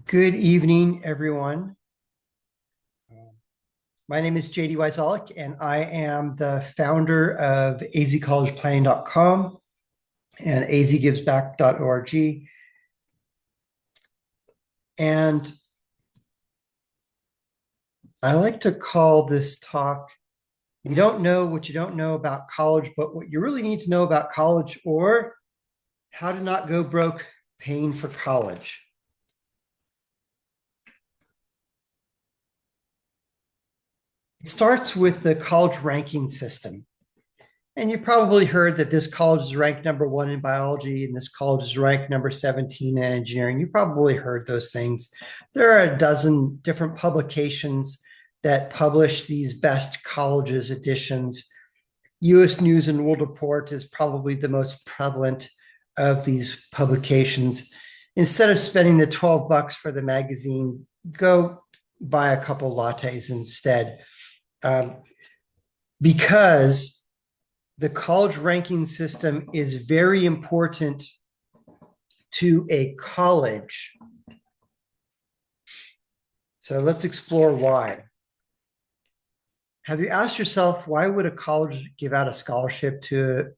Good evening, everyone. My name is JD Wyzolek, and I am the founder of azcollegeplanning.com and azgivesback.org. And I like to call this talk, You Don't Know What You Don't Know About College, but What You Really Need to Know About College, or How to Not Go Broke Paying for College. It starts with the college ranking system. And you've probably heard that this college is ranked number 1 in biology and this college is ranked number 17 in engineering. You've probably heard those things. There are a dozen different publications that publish these best colleges editions. US News and World Report is probably the most prevalent of these publications. Instead of spending the $12 for the magazine, go buy a couple lattes instead. Because the college ranking system is very important to a college. So let's explore why. Have you asked yourself, why would a college give out a scholarship to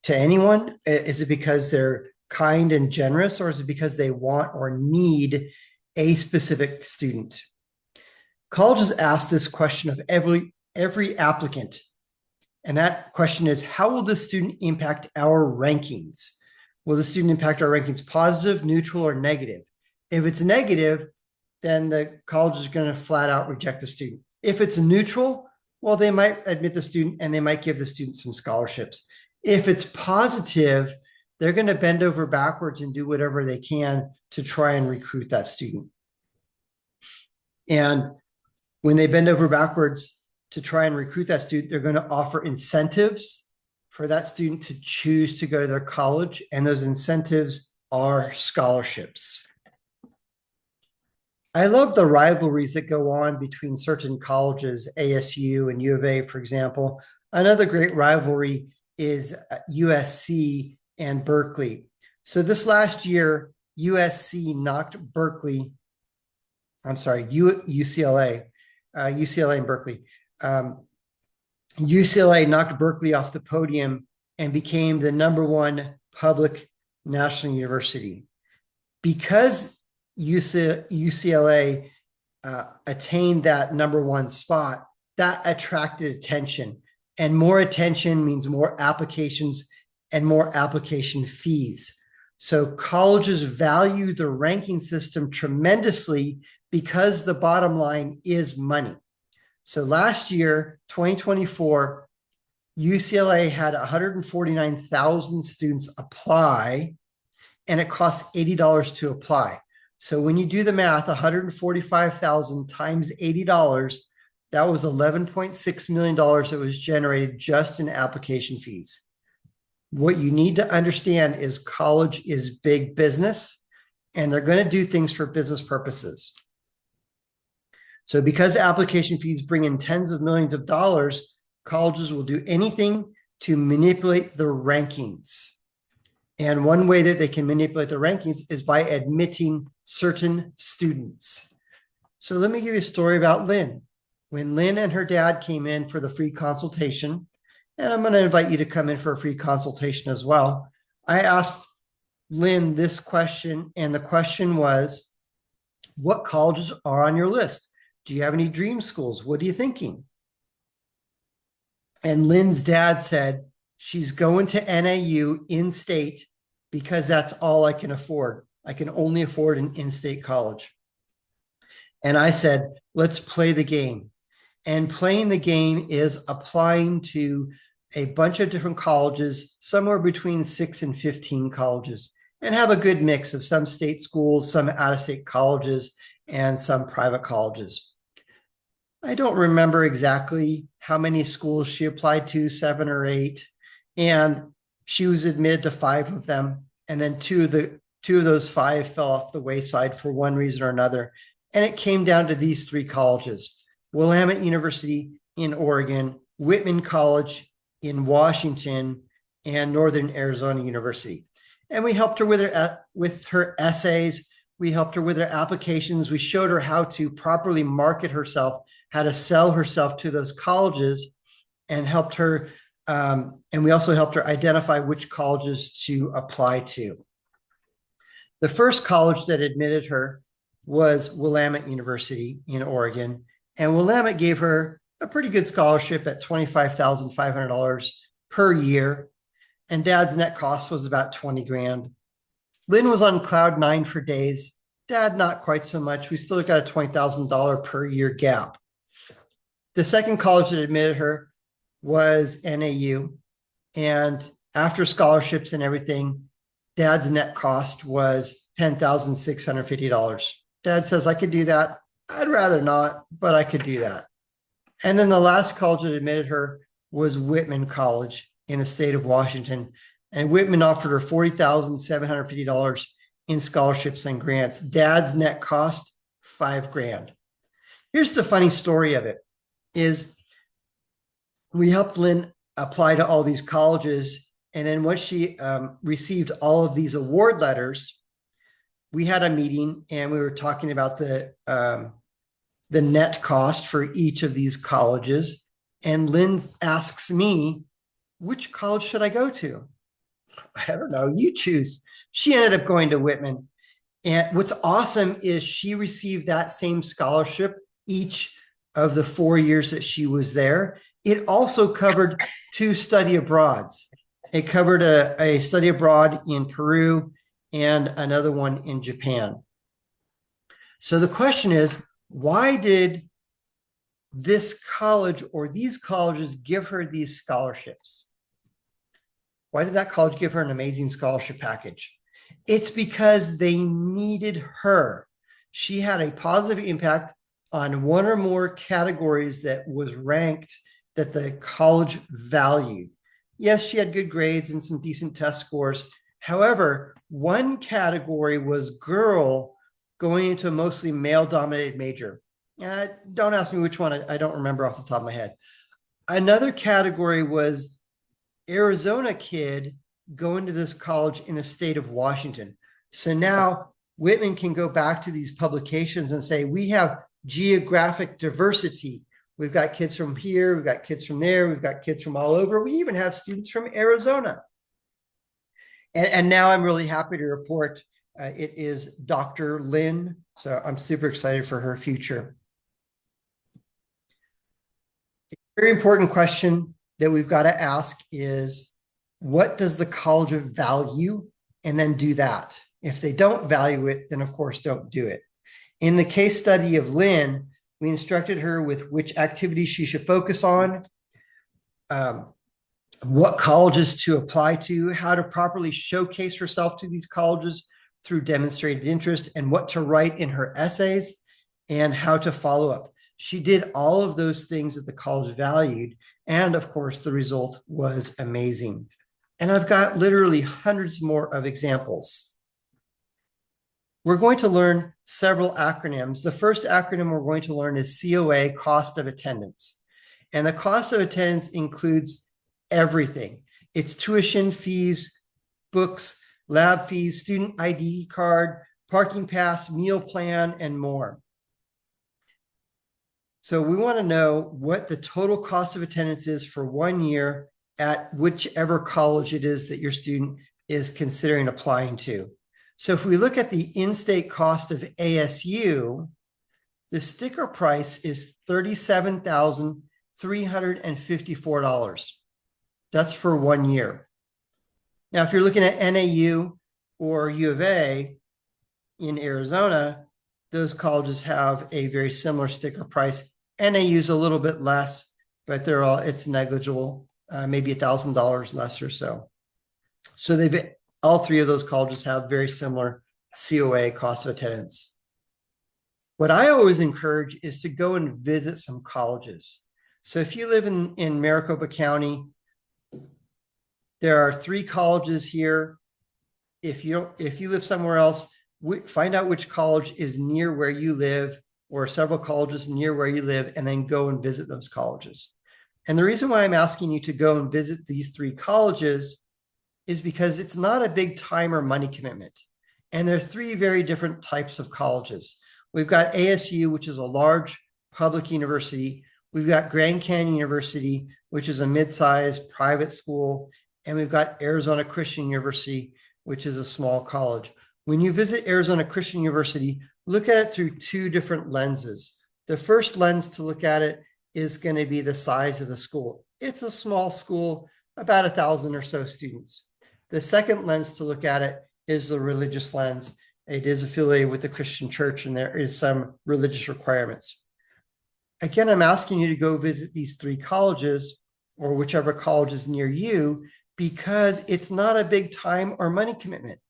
anyone? Is it because they're kind and generous, or is it because they want or need a specific student? Colleges ask this question of every applicant. And that question is, how will this student impact our rankings? Will the student impact our rankings positive, neutral, or negative? If it's negative, then the college is going to flat out reject the student. If it's neutral, well, they might admit the student and they might give the student some scholarships. If it's positive, they're going to bend over backwards and do whatever they can to try and recruit that student. And when they bend over backwards to try and recruit that student, they're going to offer incentives for that student to choose to go to their college. And those incentives are scholarships. I love the rivalries that go on between certain colleges, ASU and U of A, for example. Another great rivalry is USC and Berkeley. So this last year, UCLA and Berkeley. UCLA knocked Berkeley off the podium and became the #1 public national university. Because UCLA attained that #1 spot, that attracted attention. And more attention means more applications and more application fees. So colleges value the ranking system tremendously because the bottom line is money. So last year, 2024, UCLA had 149,000 students apply, and it costs $80 to apply. So when you do the math, 145,000 times $80, that was $11.6 million that was generated just in application fees. What you need to understand is college is big business, and they're going to do things for business purposes. So because application fees bring in tens of millions of dollars, colleges will do anything to manipulate the rankings. And one way that they can manipulate the rankings is by admitting certain students. So let me give you a story about Lynn. When Lynn and her dad came in for the free consultation, and I'm going to invite you to come in for a free consultation as well, I asked Lynn this question, and the question was, what colleges are on your list? Do you have any dream schools? What are you thinking? And Lynn's dad said, she's going to NAU in-state because that's all I can afford. I can only afford an in-state college. And I said, let's play the game. And playing the game is applying to a bunch of different colleges, somewhere between 6 and 15 colleges, and have a good mix of some state schools, some out-of-state colleges, and some private colleges. I don't remember exactly how many schools she applied to, 7 or 8, and she was admitted to 5 of them. And then two of those 5 fell off the wayside for one reason or another. And it came down to these 3 colleges: Willamette University, in Oregon, Whitman College in Washington, and Northern Arizona University. And we helped her with her essays. We helped her with her applications. We showed her how to properly market herself, how to sell herself to those colleges, and helped her. And we also helped her identify which colleges to apply to. The first college that admitted her was Willamette University in Oregon. And Willamette gave her a pretty good scholarship at $25,500 per year. And Dad's net cost was about 20 grand. Lynn was on cloud nine for days. Dad, not quite so much. We still got a $20,000 per year gap. The second college that admitted her was NAU. And after scholarships and everything, Dad's net cost was $10,650. Dad says, I could do that. I'd rather not, but I could do that. And then the last college that admitted her was Whitman College in the state of Washington. And Whitman offered her $40,750 in scholarships and grants. Dad's net cost, $5 grand. Here's the funny story of it is we helped Lynn apply to all these colleges. And then once she received all of these award letters, we had a meeting and we were talking about the net cost for each of these colleges. And Lynn asks me, which college should I go to? I don't know, you choose. She ended up going to Whitman. And what's awesome is she received that same scholarship each of the 4 years that she was there. It also covered 2 study abroads. It covered a study abroad in Peru and another one in Japan. So the question is, why did this college or these colleges give her these scholarships? Why did that college give her an amazing scholarship package? It's because they needed her. She had a positive impact on one or more categories that was ranked that the college valued. Yes, she had good grades and some decent test scores. However, one category was girl going into a mostly male-dominated major. Don't ask me which one. I don't remember off the top of my head. Another category was Arizona kid going to this college in the state of Washington. So now Whitman can go back to these publications and say, we have geographic diversity. We've got kids from here, we've got kids from there, we've got kids from all over. We even have students from Arizona. And now I'm really happy to report it is Dr. Lynn. So I'm super excited for her future. A very important question that we've got to ask is, what does the college value? And then do that. If they don't value it, then of course don't do it. In the case study of Lynn, we instructed her with which activities she should focus on, what colleges to apply to, how to properly showcase herself to these colleges through demonstrated interest, and what to write in her essays, and how to follow up. She did all of those things that the college valued. And of course, the result was amazing. And I've got literally hundreds more of examples. We're going to learn several acronyms. The first acronym we're going to learn is COA, cost of attendance. And the cost of attendance includes everything. It's tuition fees, books, lab fees, student ID card, parking pass, meal plan, and more. So we want to know what the total cost of attendance is for 1 year at whichever college it is that your student is considering applying to. So if we look at the in-state cost of ASU, the sticker price is $37,354. That's for 1 year. Now, if you're looking at NAU or U of A in Arizona, those colleges have a very similar sticker price. NAU is a little bit less, but it's negligible, maybe $1,000 less or so. So all 3 of those colleges have very similar COA, cost of attendance. What I always encourage is to go and visit some colleges. So if you live in Maricopa County, there are 3 colleges here. If you live somewhere else, find out which college is near where you live or several colleges near where you live, and then go and visit those colleges. And the reason why I'm asking you to go and visit these 3 colleges is because it's not a big time or money commitment. And there are 3 very different types of colleges. We've got ASU, which is a large public university. We've got Grand Canyon University, which is a mid-sized private school. And we've got Arizona Christian University, which is a small college. When you visit Arizona Christian University, look at it through 2 different lenses. The first lens to look at it is going to be the size of the school. It's a small school, about 1,000 or so students. The second lens to look at it is the religious lens. It is affiliated with the Christian church, and there is some religious requirements. Again, I'm asking you to go visit these 3 colleges or whichever college is near you, because it's not a big time or money commitment.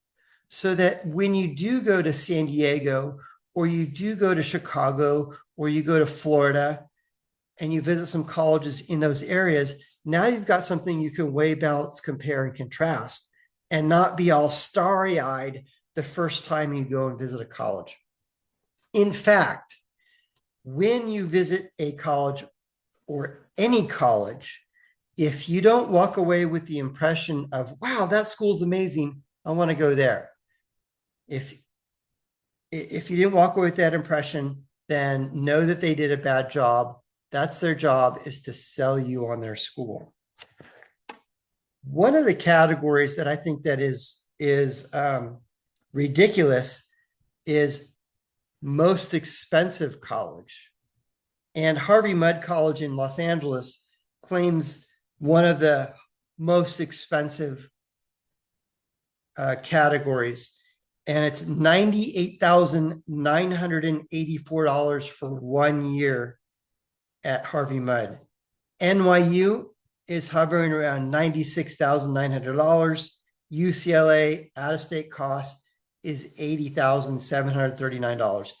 So that when you do go to San Diego, or you do go to Chicago, or you go to Florida, and you visit some colleges in those areas, now you've got something you can weigh, balance, compare, and contrast, and not be all starry-eyed the first time you go and visit a college. In fact, when you visit a college or any college, if you don't walk away with the impression of, wow, that school's amazing, I want to go there. If you didn't walk away with that impression, then know that they did a bad job. That's their job, is to sell you on their school. One of the categories that I think that is ridiculous is most expensive college. And Harvey Mudd College in Los Angeles claims one of the most expensive categories. And it's $98,984 for 1 year at Harvey Mudd. NYU is hovering around $96,900. UCLA out-of-state cost is $80,739.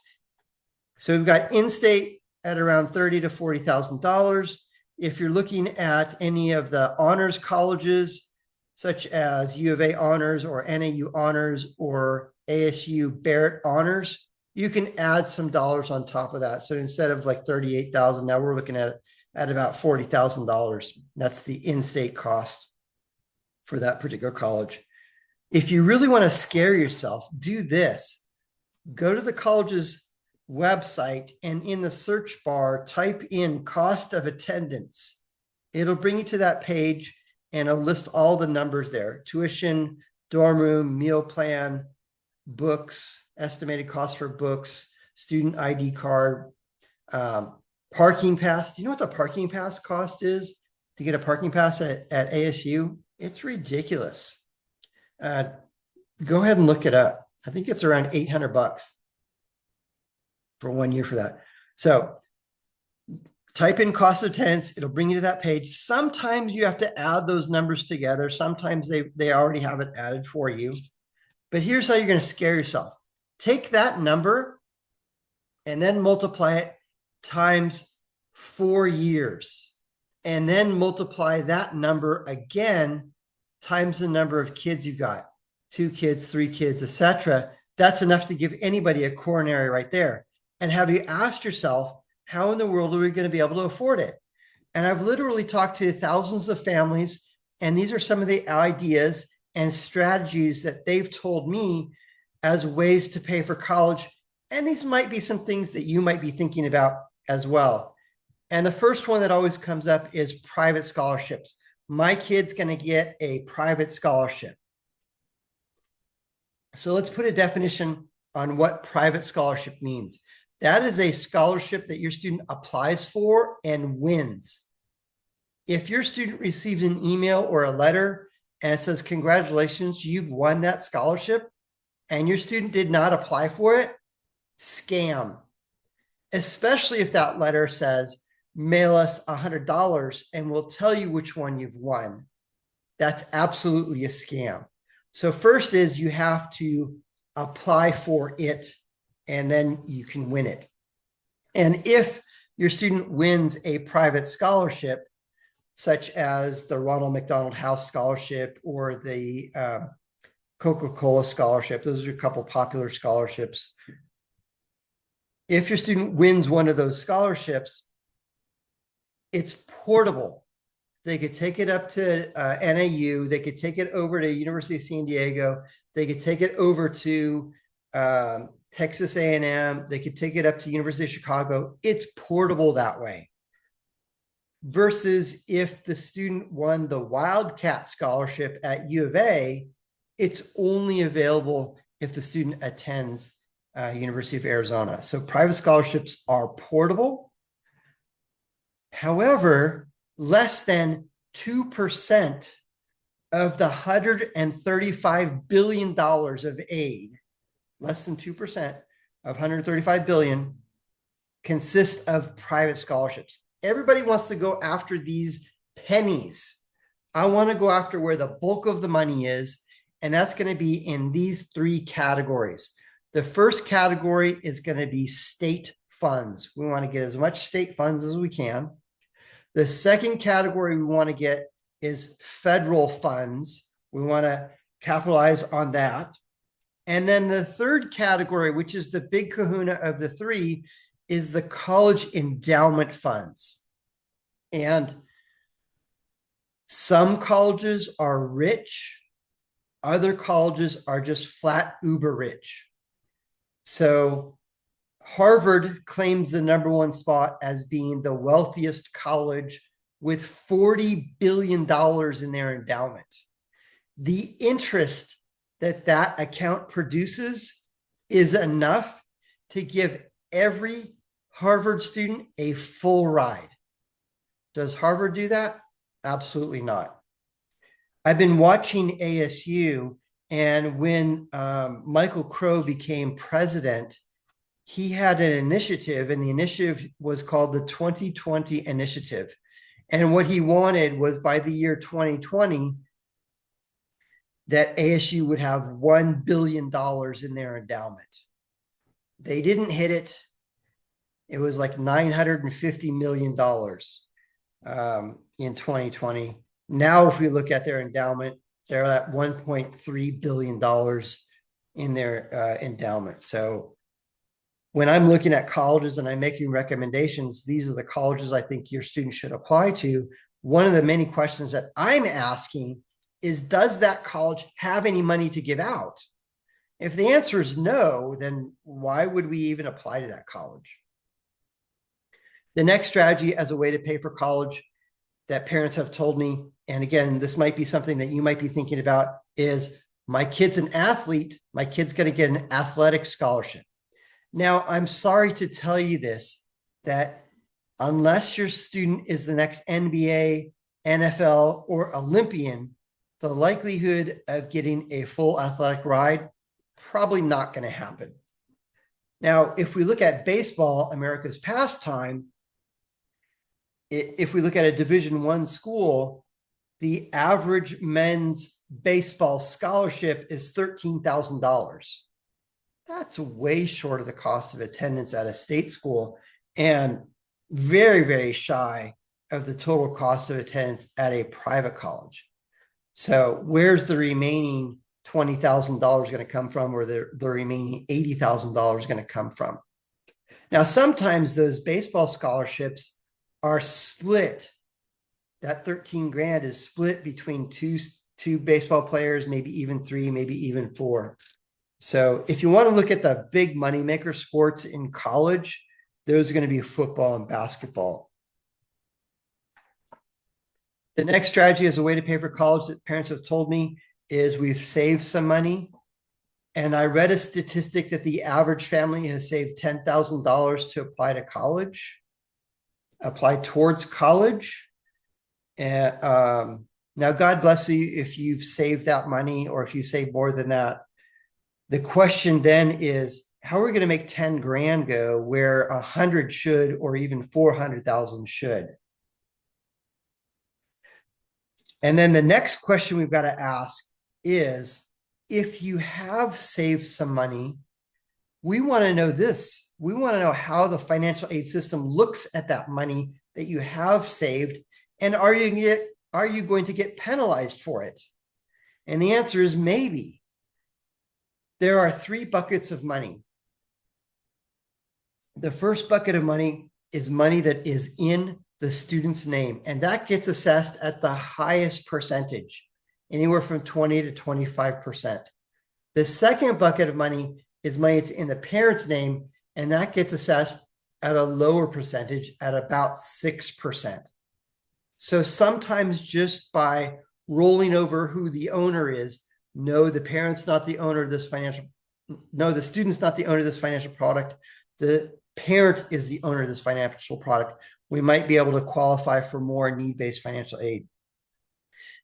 So we've got in-state at around $30,000 to $40,000. If you're looking at any of the honors colleges, such as U of A honors or NAU honors or ASU Barrett honors, you can add some dollars on top of that. So instead of like $38,000, now we're looking at about $40,000. That's the in-state cost for that particular college. If you really want to scare yourself, do this. Go to the college's website, and in the search bar, type in cost of attendance. It'll bring you to that page, and it'll list all the numbers there: tuition, dorm room, meal plan, books, estimated cost for books, student ID card, parking pass. Do you know what the parking pass cost is to get a parking pass at ASU? It's ridiculous. Go ahead and look it up. I think it's around $800 for 1 year for that. So type in cost of attendance. It'll bring you to that page. Sometimes you have to add those numbers together. Sometimes they already have it added for you. But here's how you're going to scare yourself. Take that number and then multiply it times 4 years. And then multiply that number again times the number of kids you've got. 2 kids, 3 kids, etc. That's enough to give anybody a coronary right there. And have you asked yourself, how in the world are we going to be able to afford it? And I've literally talked to thousands of families, and these are some of the ideas and strategies that they've told me as ways to pay for college. And these might be some things that you might be thinking about as well. And the first one that always comes up is private scholarships. My kid's going to get a private scholarship. So let's put a definition on what private scholarship means. That is a scholarship that your student applies for and wins. If your student receives an email or a letter and it says, congratulations, you've won that scholarship, and your student did not apply for it, scam. Especially if that letter says, mail us $100 and we'll tell you which one you've won. That's absolutely a scam. So first is you have to apply for it, and then you can win it. And if your student wins a private scholarship, such as the Ronald McDonald House Scholarship or the Coca-Cola Scholarship, those are a couple popular scholarships. if your student wins one of those scholarships, it's portable. They could take it up to NAU. They could take it over to University of San Diego. They could take it over to Texas A&M. They could take it up to University of Chicago. It's portable that way. Versus if the student won the Wildcat Scholarship at U of A, it's only available if the student attends University of Arizona. So private scholarships are portable. However, less than 2% of the $135 billion of aid, less than 2% of $135 billion consists of private scholarships. Everybody wants to go after these pennies. I want to go after where the bulk of the money is, and that's going to be in these three categories. The first category is going to be state funds. We want to get as much state funds as we can. The second category we want to get is federal funds. We want to capitalize on that. And then the third category, which is the big kahuna of the three, is the college endowment funds. And some colleges are rich, other colleges are just flat uber rich. So Harvard claims the number one spot as being the wealthiest college with $40 billion in their endowment. The interest that that account produces is enough to give every Harvard student a full ride. Does Harvard do that? Absolutely not. I've been watching ASU, and when Michael Crow became president, he had an initiative, and the initiative was called the 2020 Initiative. And what he wanted was by the year 2020, that ASU would have $1 billion in their endowment. They didn't hit it. It was like $950 million in 2020. Now, if we look at their endowment, they're at $1.3 billion in their endowment. So when I'm looking at colleges and I'm making recommendations, these are the colleges I think your students should apply to. One of the many questions that I'm asking is, does that college have any money to give out? If the answer is no, then why would we even apply to that college? The next strategy as a way to pay for college that parents have told me, and again, this might be something that you might be thinking about, is my kid's an athlete, my kid's going to get an athletic scholarship. Now, I'm sorry to tell you this, that unless your student is the next NBA, NFL, or Olympian, the likelihood of getting a full athletic ride, probably not going to happen. Now, if we look at baseball, America's pastime, if we look at a Division I school, the average men's baseball scholarship is $13,000. That's way short of the cost of attendance at a state school and very, very shy of the total cost of attendance at a private college. So where's the remaining $20,000 going to come from, or the remaining $80,000 going to come from? Now, sometimes those baseball scholarships are split. That 13 grand is split between two baseball players, maybe even three, maybe even four. So if you want to look at the big moneymaker sports in college, those are going to be football and basketball. The next strategy as a way to pay for college that parents have told me is we've saved some money. And I read a statistic that the average family has saved $10,000 to apply to college, apply towards college. And now, God bless you if you've saved that money or if you save more than that. The question then is, how are we going to make 10 grand go where 100 should, or even 400,000 should? And then the next question we've got to ask is, if you have saved some money, we want to know this. We want to know how the financial aid system looks at that money that you have saved, and are you going to get penalized for it? And the answer is maybe. There are three buckets of money. The first bucket of money is money that is in the student's name, and that gets assessed at the highest percentage, anywhere from 20 to 25%. The second bucket of money is money that's in the parent's name, and that gets assessed at a lower percentage at about 6%. So sometimes just by rolling over who the owner is, no, the parent's not the owner of this financial, no, the student's not the owner of this financial product. The parent is the owner of this financial product. We might be able to qualify for more need-based financial aid.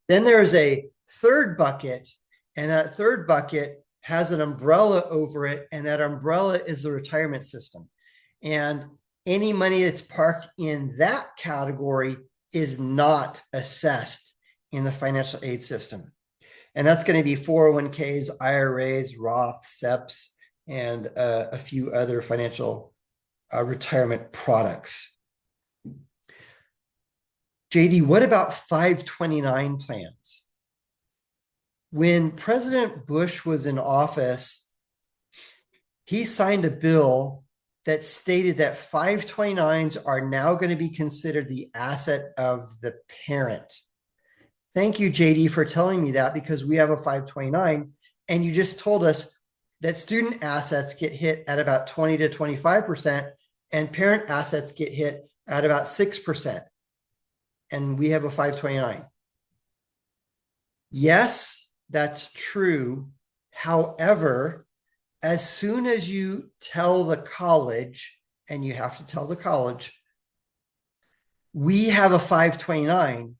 Then there's a third bucket, and that third bucket has an umbrella over it, and that umbrella is the retirement system. And any money that's parked in that category is not assessed in the financial aid system. And that's going to be 401ks, IRAs, Roth, SEPs, and a few other financial retirement products. JD, what about 529 plans? When President Bush was in office, he signed a bill that stated that 529s are now going to be considered the asset of the parent. Thank you, JD, for telling me that, because we have a 529, and you just told us that student assets get hit at about 20 to 25%, and parent assets get hit at about 6%. And we have a 529. Yes, that's true. However, as soon as you tell the college, and you have to tell the college, we have a 529,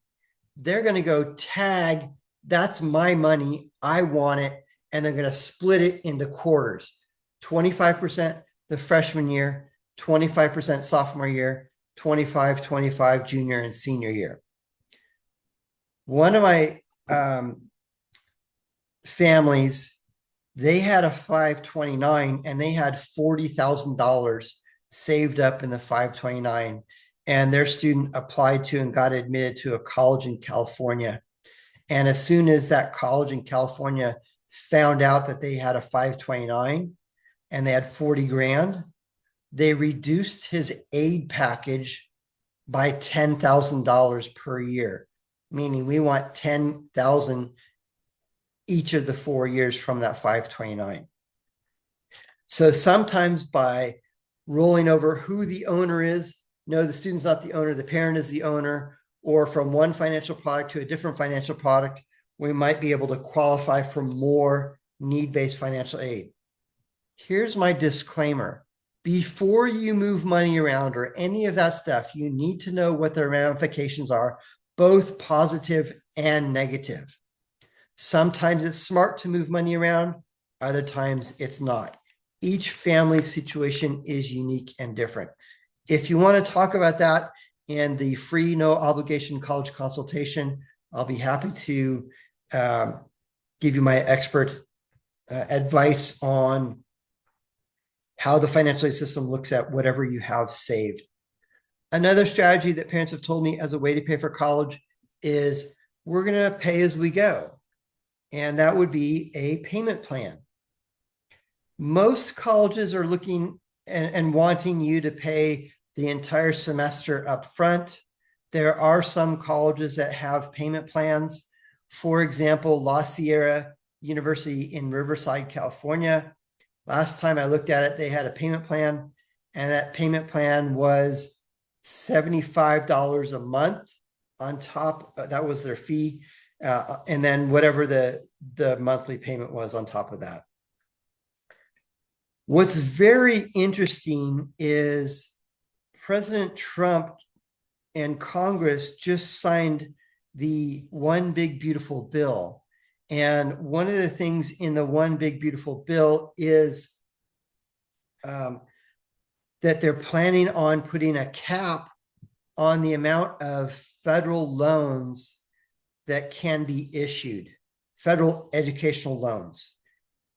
they're going to go tag, that's my money, I want it, and they're going to split it into quarters. 25% the freshman year, 25% sophomore year, 25 junior and senior year. One of my families, they had a 529 and they had $40,000 saved up in the 529, and their student applied to and got admitted to a college in California. And as soon as that college in California found out that they had a 529 and they had 40 grand, they reduced his aid package by $10,000 per year, meaning we want 10,000 each of the 4 years from that 529. So sometimes by rolling over who the owner is, no, the student's not the owner, the parent is the owner, or from one financial product to a different financial product, we might be able to qualify for more need-based financial aid. Here's my disclaimer. Before you move money around or any of that stuff, you need to know what the ramifications are, both positive and negative. Sometimes it's smart to move money around, other times it's not. Each family situation is unique and different. If you want to talk about that in the free, no obligation college consultation, I'll be happy to give you my expert advice on how the financial aid system looks at whatever you have saved. Another strategy that parents have told me as a way to pay for college is we're going to pay as we go. And that would be a payment plan. Most colleges are looking and wanting you to pay the entire semester up front. There are some colleges that have payment plans. For example, La Sierra University in Riverside, California. Last time I looked at it, they had a payment plan, and that payment plan was $75 a month on top. That was their fee. And then whatever the monthly payment was on top of that. What's very interesting is President Trump and Congress just signed the One Big Beautiful Bill. And one of the things in the One Big Beautiful Bill is that they're planning on putting a cap on the amount of federal loans that can be issued, federal educational loans.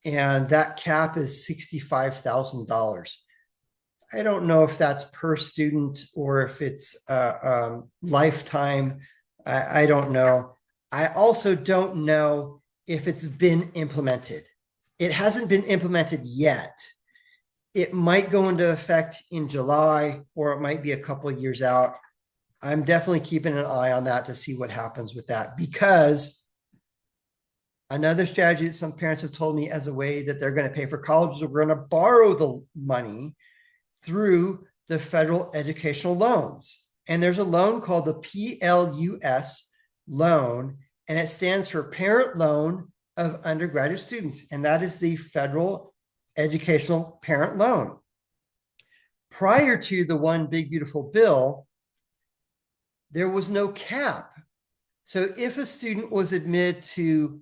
And that cap is $65,000. I don't know if that's per student or if it's lifetime. I don't know. I also don't know if it's been implemented. It hasn't been implemented yet. It might go into effect in July, or it might be a couple of years out. I'm definitely keeping an eye on that to see what happens with that, because another strategy that some parents have told me as a way that they're going to pay for college is we're going to borrow the money through the federal educational loans. And there's a loan called the PLUS loan, and it stands for Parent Loan of Undergraduate Students. And that is the federal educational parent loan. Prior to the One Big Beautiful Bill, there was no cap. So if a student was admitted to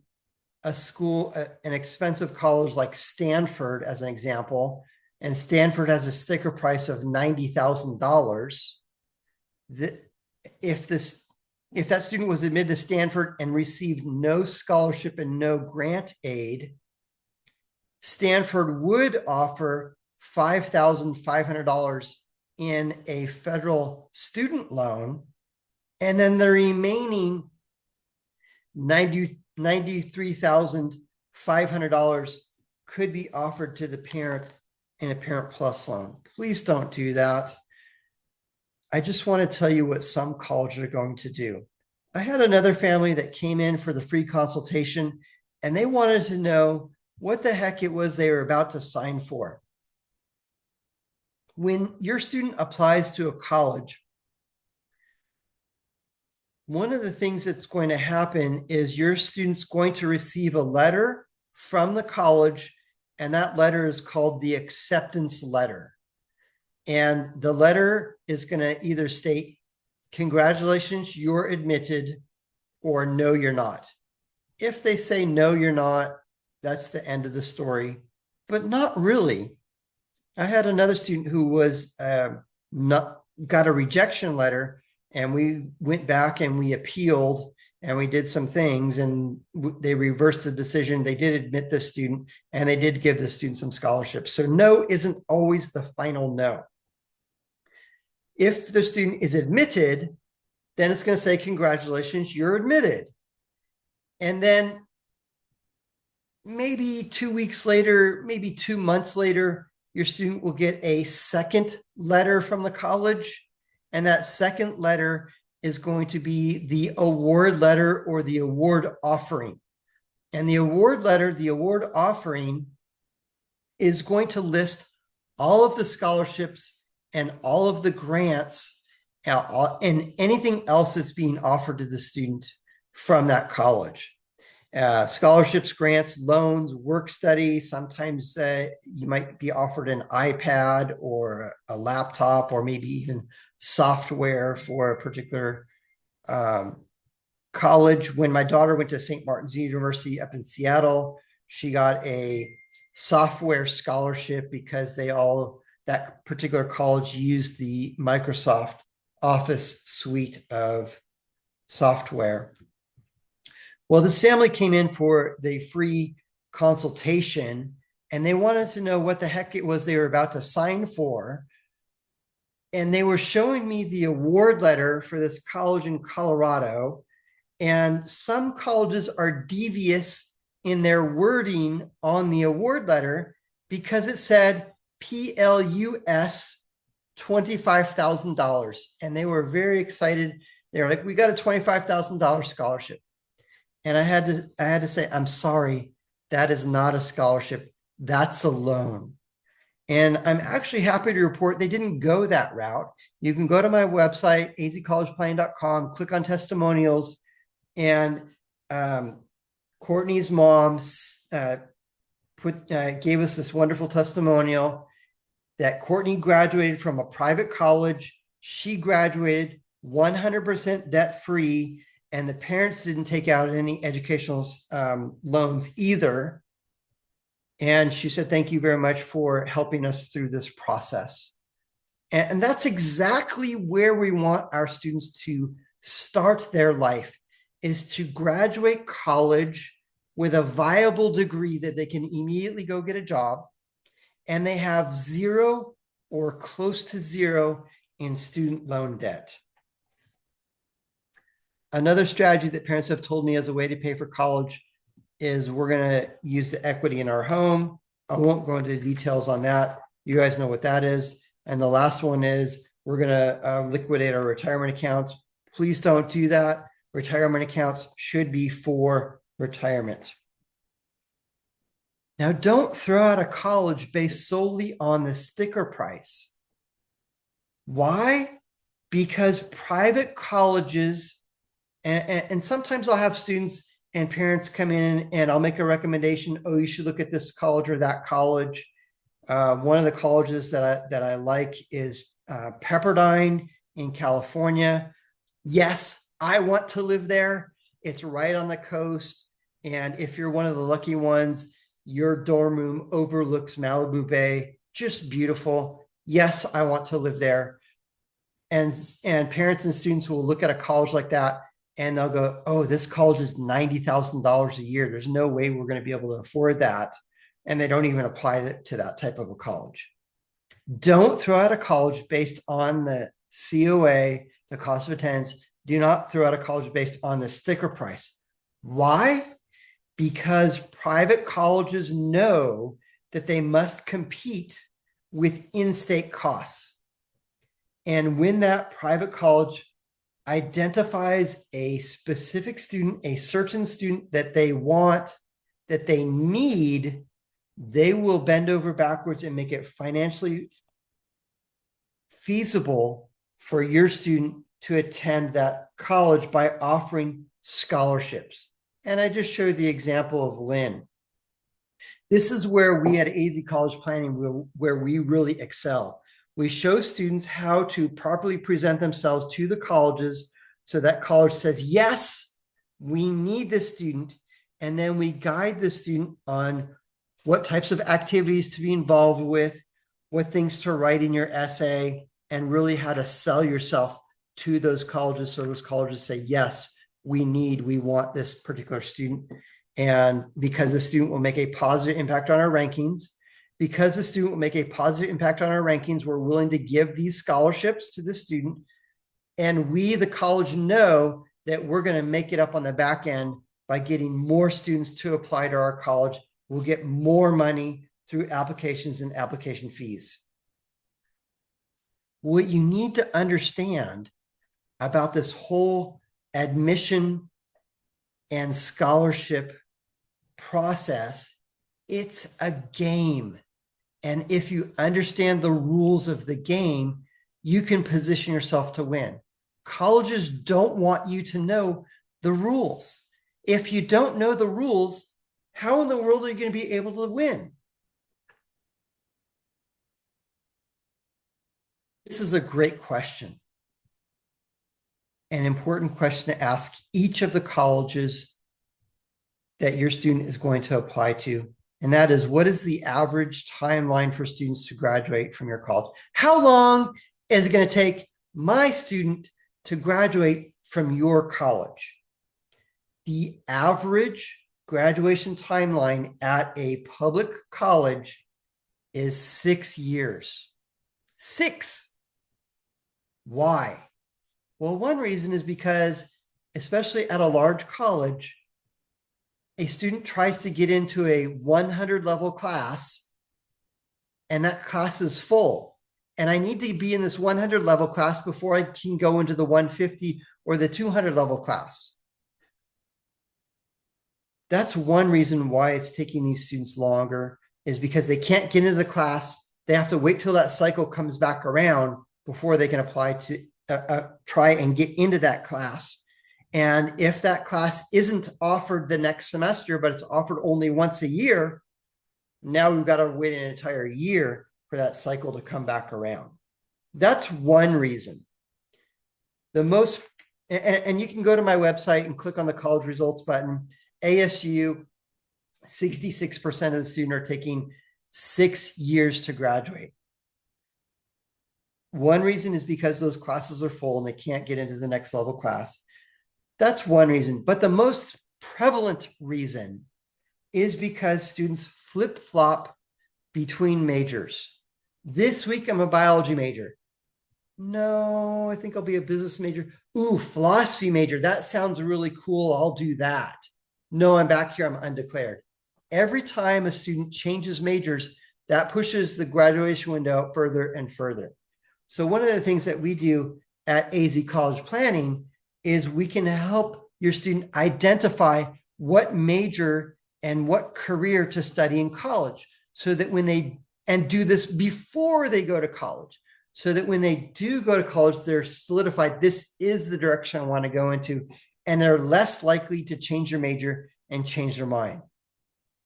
a school, an expensive college like Stanford, as an example, and Stanford has a sticker price of $90,000, if that student was admitted to Stanford and received no scholarship and no grant aid, Stanford would offer $5,500 in a federal student loan, and then the remaining $93,500 could be offered to the parent in a Parent Plus loan. Please don't do that. I just want to tell you what some colleges are going to do. I had another family that came in for the free consultation, and they wanted to know what the heck it was they were about to sign for. When your student applies to a college, one of the things that's going to happen is your student's going to receive a letter from the college, and that letter is called the acceptance letter. And the letter is going to either state, congratulations, you're admitted, or no, you're not. If they say no, you're not, that's the end of the story, but not really. I had another student who was got a rejection letter, and we went back and we appealed and we did some things, and they reversed the decision. They did admit the student, and they did give the student some scholarships. So no isn't always the final no. If the student is admitted, then it's going to say, congratulations, you're admitted. And then maybe 2 weeks later, maybe 2 months later, your student will get a second letter from the college. And that second letter is going to be the award letter or the award offering. And the award letter, the award offering, is going to list all of the scholarships and all of the grants and anything else that's being offered to the student from that college. Scholarships, grants, loans, work study. Sometimes you might be offered an iPad or a laptop, or maybe even software for a particular college. When my daughter went to St. Martin's University up in Seattle, she got a software scholarship because that particular college used the Microsoft Office suite of software. Well, this family came in for the free consultation, and they wanted to know what the heck it was they were about to sign for. And they were showing me the award letter for this college in Colorado. And some colleges are devious in their wording on the award letter because it said PLUS $25,000. And they were very excited. They were like, we got a $25,000 scholarship. And I had to say, I'm sorry, that is not a scholarship. That's a loan. And I'm actually happy to report they didn't go that route. You can go to my website, azcollegeplanning.com, click on testimonials, and Courtney's mom gave us this wonderful testimonial that Courtney graduated from a private college. She graduated 100% debt-free, and the parents didn't take out any educational loans either. And she said, thank you very much for helping us through this process. And that's exactly where we want our students to start their life, is to graduate college with a viable degree that they can immediately go get a job, and they have zero or close to zero in student loan debt. Another strategy that parents have told me as a way to pay for college is we're going to use the equity in our home. I won't go into details on that, You guys know what that is. And the last one is we're going to liquidate our retirement accounts. Please don't do that. Retirement accounts should be for retirement. Now, don't throw out a college based solely on the sticker price. Why? Because private colleges, and sometimes I'll have students and parents come in and I'll make a recommendation. Oh, you should look at this college or that college. One of the colleges that I like is Pepperdine in California. Yes, I want to live there. It's right on the coast. And if you're one of the lucky ones, your dorm room overlooks Malibu Bay. Just beautiful. Yes, I want to live there. And parents and students will look at a college like that and they'll go, oh, this college is $90,000 a year. There's no way we're going to be able to afford that. And they don't even apply to that type of a college. Don't throw out a college based on the COA, the cost of attendance. Do not throw out a college based on the sticker price. Why? Because private colleges know that they must compete with in-state costs. And when that private college identifies a specific student, a certain student that they want, that they need, they will bend over backwards and make it financially feasible for your student to attend that college by offering scholarships. And I just showed the example of Lynn. This is where we at AZ College Planning, where we really excel. We show students how to properly present themselves to the colleges so that college says, yes, we need this student. And then we guide the student on what types of activities to be involved with, what things to write in your essay, and really how to sell yourself to those colleges so those colleges say, yes, we want this particular student. And because the student will make a positive impact on our rankings, because the student will make a positive impact on our rankings, we're willing to give these scholarships to the student. And we, the college, know that we're going to make it up on the back end by getting more students to apply to our college. We'll get more money through applications and application fees. What you need to understand about this whole admission and scholarship process, it's a game. And if you understand the rules of the game, you can position yourself to win. Colleges don't want you to know the rules. If you don't know the rules, how in the world are you going to be able to win? This is a great question. An important question to ask each of the colleges that your student is going to apply to. And that is, what is the average timeline for students to graduate from your college? How long is it going to take my student to graduate from your college? The average graduation timeline at a public college is 6 years. 6. Why? Well, one reason is because, especially at a large college, a student tries to get into a 100 level class and that class is full. And I need to be in this 100 level class before I can go into the 150 or the 200 level class. That's one reason why it's taking these students longer, is because they can't get into the class. They have to wait till that cycle comes back around before they can apply to try and get into that class. And if that class isn't offered the next semester, but it's offered only once a year, now we've got to wait an entire year for that cycle to come back around. That's one reason. The most, and you can go to my website and click on the college results button. ASU, 66% of the students are taking 6 years to graduate. One reason is because those classes are full and they can't get into the next level class. That's one reason. But the most prevalent reason is because students flip-flop between majors. This week, I'm a biology major. No, I think I'll be a business major. Ooh, philosophy major. That sounds really cool. I'll do that. No, I'm back here. I'm undeclared. Every time a student changes majors, that pushes the graduation window out further and further. So one of the things that we do at AZ College Planning is we can help your student identify what major and what career to study in college, so that when they, and do this before they go to college, so that when they do go to college, they're solidified, this is the direction I want to go into, and they're less likely to change their major and change their mind.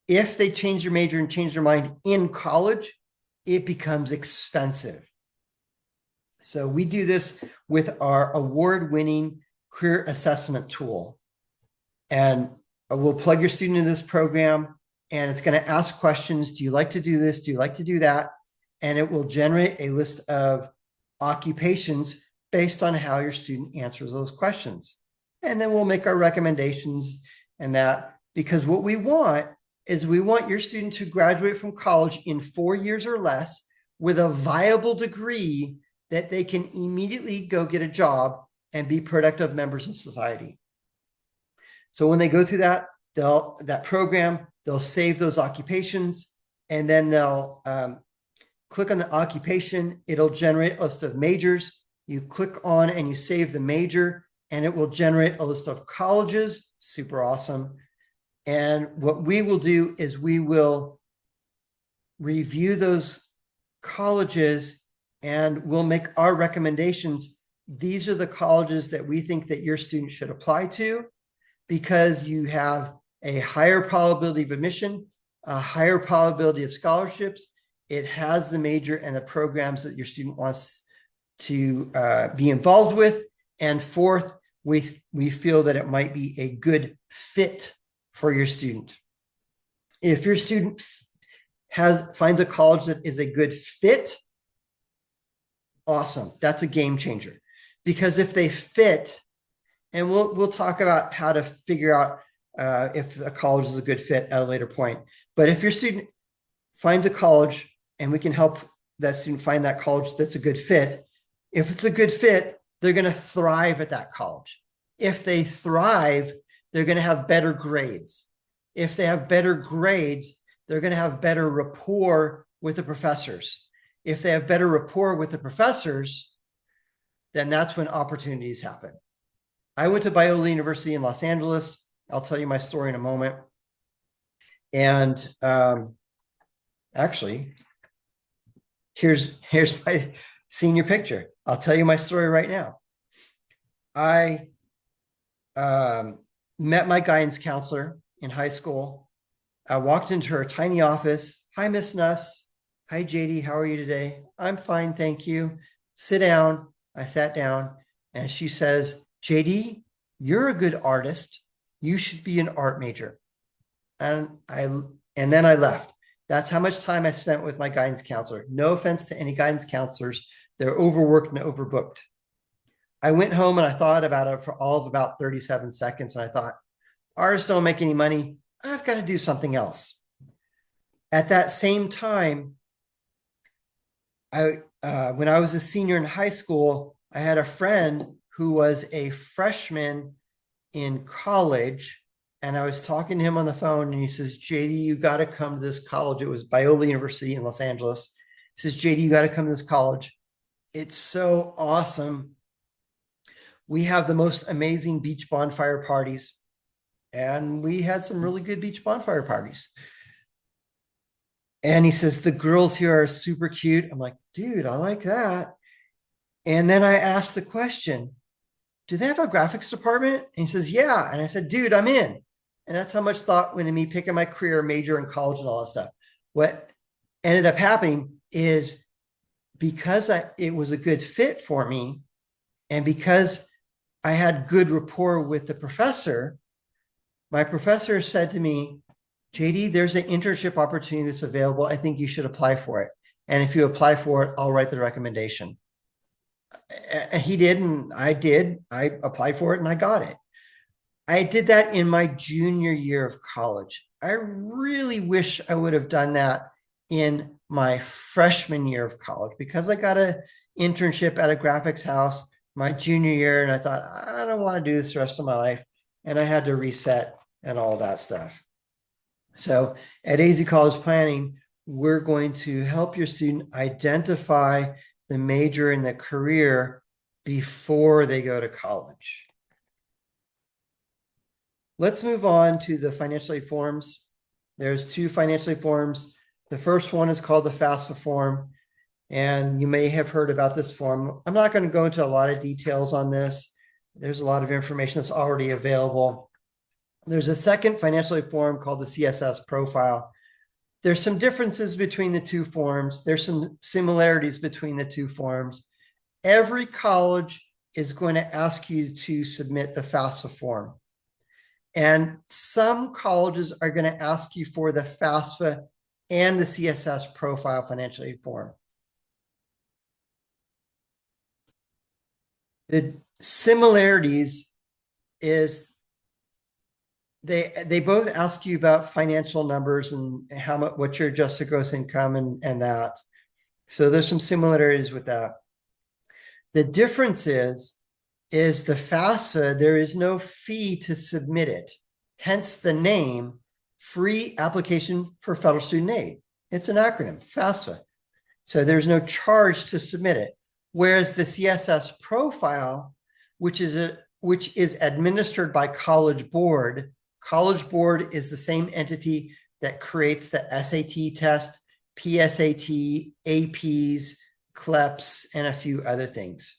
If they change their major and change their mind in college, it becomes expensive. So we do this with our award-winning career assessment tool. And we'll plug your student into this program, and it's going to ask questions. Do you like to do this? Do you like to do that? And it will generate a list of occupations based on how your student answers those questions. And then we'll make our recommendations and that, because what we want is we want your student to graduate from college in 4 years or less with a viable degree that they can immediately go get a job and be productive members of society. So when they go through that program, they'll save those occupations, and then they'll click on the occupation. It'll generate a list of majors. You click on and you save the major, and it will generate a list of colleges. Super awesome. And what we will do is we will review those colleges, and we'll make our recommendations. These are the colleges that we think that your student should apply to, because you have a higher probability of admission, a higher probability of scholarships. It has the major and the programs that your student wants to be involved with. And fourth, we feel that it might be a good fit for your student. If your student finds a college that is a good fit, awesome. That's a game changer. Because if they fit, and we'll talk about how to figure out if a college is a good fit at a later point. But if your student finds a college and we can help that student find that college that's a good fit, if it's a good fit, they're going to thrive at that college. If they thrive, they're going to have better grades. If they have better grades, they're going to have better rapport with the professors. If they have better rapport with the professors, then that's when opportunities happen. I went to Biola University in Los Angeles. I'll tell you my story in a moment. And actually, here's my senior picture. I'll tell you my story right now. I met my guidance counselor in high school. I walked into her tiny office. Hi, Miss Nuss. Hi, JD. How are you today? I'm fine, thank you. Sit down. I sat down, and she says, JD, you're a good artist. You should be an art major. And then I left. That's how much time I spent with my guidance counselor. No offense to any guidance counselors. They're overworked and overbooked. I went home and I thought about it for all of about 37 seconds. And I thought, artists don't make any money. I've got to do something else. At that same time, when I was a senior in high school, I had a friend who was a freshman in college, and I was talking to him on the phone, and he says, JD, you got to come to this college. It was Biola University in Los Angeles. He says, JD, you got to come to this college. It's so awesome. We have the most amazing beach bonfire parties, and we had some really good beach bonfire parties. And he says, the girls here are super cute. I'm like, dude, I like that. And then I asked the question, do they have a graphics department? And he says, yeah. And I said, dude, I'm in. And that's how much thought went into me picking my career major in college and all that stuff. What ended up happening is, because it was a good fit for me, and because I had good rapport with the professor, my professor said to me, JD, there's an internship opportunity that's available. I think you should apply for it. And if you apply for it, I'll write the recommendation. And he did, and I did. I applied for it and I got it. I did that in my junior year of college. I really wish I would have done that in my freshman year of college, because I got an internship at a graphics house my junior year, and I thought, I don't want to do this the rest of my life. And I had to reset and all that stuff. So at AZ College Planning, we're going to help your student identify the major and the career before they go to college. Let's move on to the financial aid forms. There's two financial aid forms. The first one is called the FAFSA form, and you may have heard about this form. I'm not going to go into a lot of details on this. There's a lot of information that's already available. There's a second financial aid form called the CSS profile. There's some differences between the two forms. There's some similarities between the two forms. Every college is going to ask you to submit the FAFSA form. And some colleges are going to ask you for the FAFSA and the CSS profile financial aid form. The similarities is they both ask you about financial numbers and how much, what's your adjusted gross income and that. So there's some similarities with that. The difference is the FAFSA, there is no fee to submit it. Hence the name, Free Application for Federal Student Aid. It's an acronym, FAFSA. So there's no charge to submit it. Whereas the CSS profile, which is administered by College Board is the same entity that creates the SAT test, PSAT, APs, CLEPs, and a few other things.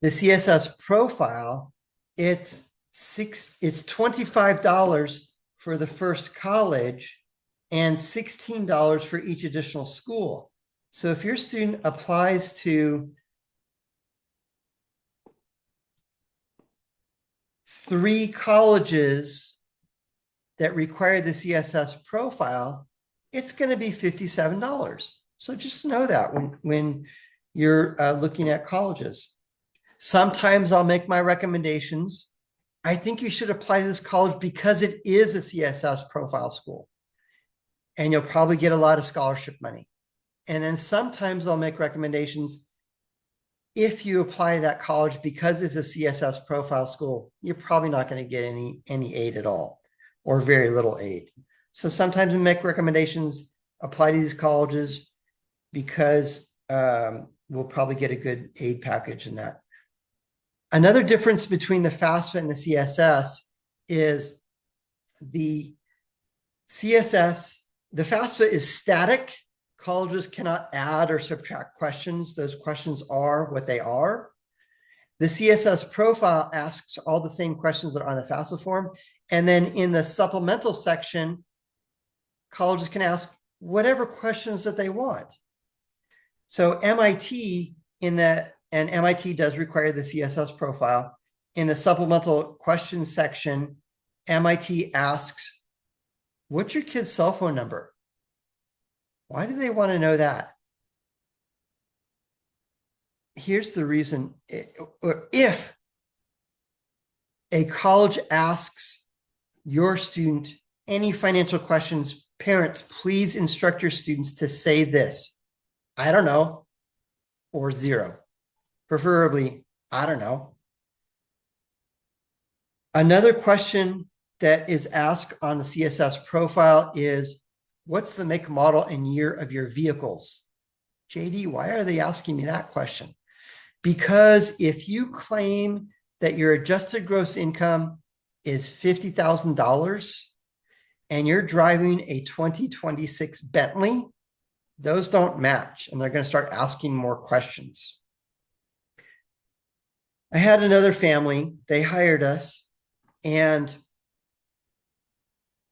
The CSS profile, it's $25 for the first college and $16 for each additional school. So if your student applies to 3 colleges that require the CSS profile, it's going to be $57. So just know that when you're looking at colleges. Sometimes I'll make my recommendations. I think you should apply to this college because it is a CSS profile school, and you'll probably get a lot of scholarship money. And then sometimes I'll make recommendations. If you apply to that college because it's a CSS profile school, you're probably not going to get any aid at all, or very little aid. So sometimes we make recommendations, apply to these colleges because we'll probably get a good aid package in that. Another difference between the FAFSA and the CSS is the CSS, the FAFSA is static. Colleges cannot add or subtract questions. Those questions are what they are. The CSS profile asks all the same questions that are on the FAFSA form. And then in the supplemental section, colleges can ask whatever questions that they want. So MIT and MIT does require the CSS profile. In the supplemental questions section, MIT asks, what's your kid's cell phone number? Why do they want to know that? Here's the reason. If a college asks your student any financial questions, parents, please instruct your students to say this: I don't know, or 0. Preferably, I don't know. Another question that is asked on the CSS profile is, what's the make, model, and year of your vehicles? JD, why are they asking me that question? Because if you claim that your adjusted gross income is $50,000 and you're driving a 2026 Bentley, those don't match, and they're going to start asking more questions. I had another family, they hired us, and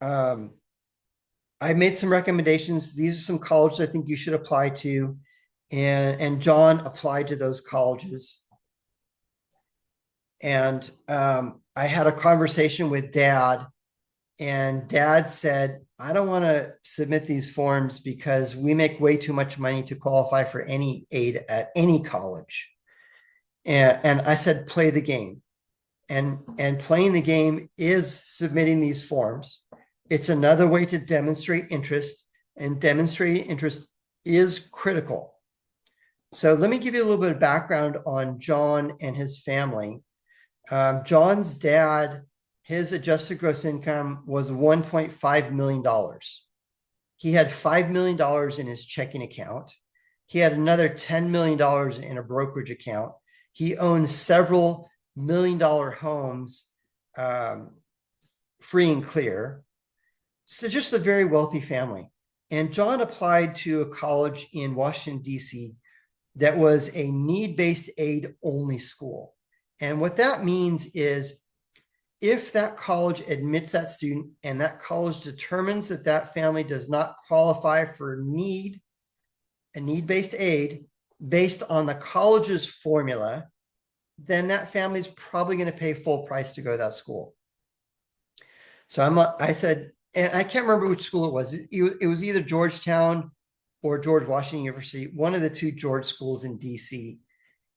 I made some recommendations. These are some colleges I think you should apply to. And John applied to those colleges. And I had a conversation with Dad, and Dad said, I don't want to submit these forms because we make way too much money to qualify for any aid at any college. And I said, play the game. And playing the game is submitting these forms. It's another way to demonstrate interest, and demonstrating interest is critical. So let me give you a little bit of background on John and his family. John's dad, his adjusted gross income was $1.5 million. He had $5 million in his checking account. He had another $10 million in a brokerage account. He owned several $1 million homes, free and clear. So just a very wealthy family. And John applied to a college in Washington, D.C. that was a need-based aid only school. And what that means is if that college admits that student and that college determines that that family does not qualify for a need-based aid based on the college's formula, then that family is probably going to pay full price to go to that school. So I said, and I can't remember which school it was. It was either Georgetown or George Washington University, one of the two George schools in DC.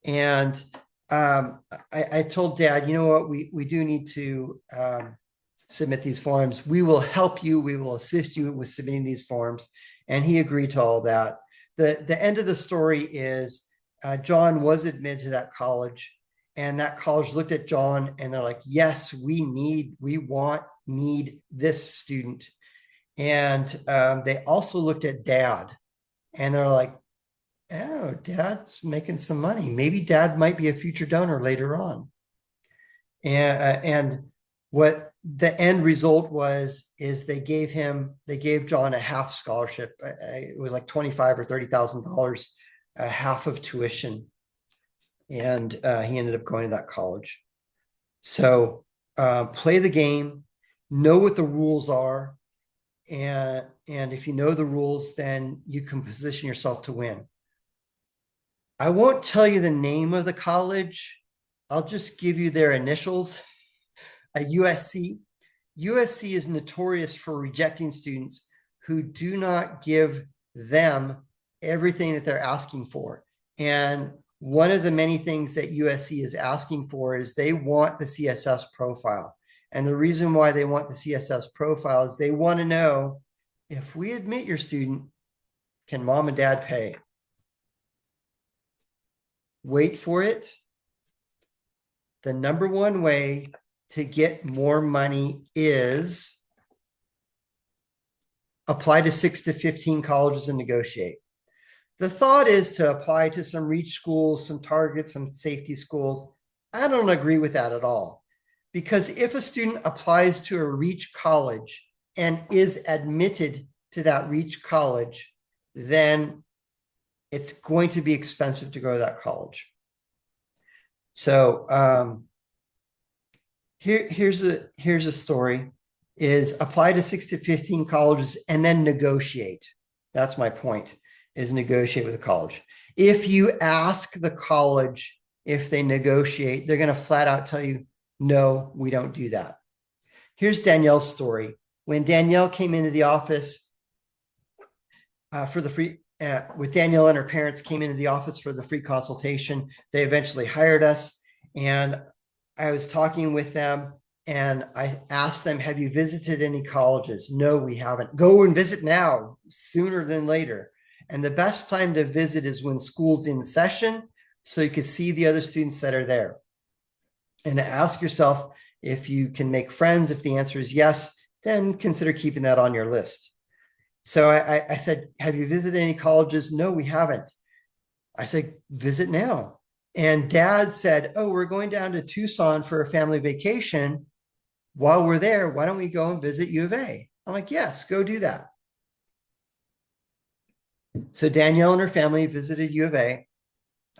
And I told Dad, you know what, we do need to submit these forms. We will help you. We will assist you with submitting these forms. And he agreed to all that. The end of the story is John was admitted to that college, and that college looked at John and they're like, yes, we need this student. And they also looked at Dad and they're like, oh, Dad's making some money. Maybe Dad might be a future donor later on. And what the end result is they gave John a half scholarship. It was like $25,000 or $30,000, half of tuition. And he ended up going to that college. So play the game, know what the rules are. And if you know the rules, then you can position yourself to win. I won't tell you the name of the college. I'll just give you their initials. USC. USC is notorious for rejecting students who do not give them everything that they're asking for. And one of the many things that USC is asking for is they want the CSS profile. And the reason why they want the CSS profile is they want to know, if we admit your student, can mom and dad pay? Wait for it. The number one way to get more money is apply to 6 to 15 colleges and negotiate. The thought is to apply to some reach schools, some targets, some safety schools. I don't agree with that at all. Because if a student applies to a reach college and is admitted to that reach college, then it's going to be expensive to go to that college. So here's a story, is apply to 6 to 15 colleges and then negotiate. That's my point, is negotiate with the college. If you ask the college if they negotiate, they're going to flat out tell you, no, we don't do that. Here's Danielle's story. When Danielle came into the office for the free, with Danielle and her parents came into the office for the free consultation, they eventually hired us. And I was talking with them and I asked them, have you visited any colleges? No, we haven't. Go and visit now, sooner than later. And the best time to visit is when school's in session, so you can see the other students that are there. And ask yourself if you can make friends. If the answer is yes, then consider keeping that on your list. So I said, have you visited any colleges? No, we haven't. I said, visit now. And Dad said, oh, we're going down to Tucson for a family vacation. While we're there, why don't we go and visit U of A? I'm like, yes, go do that. So Danielle and her family visited U of A.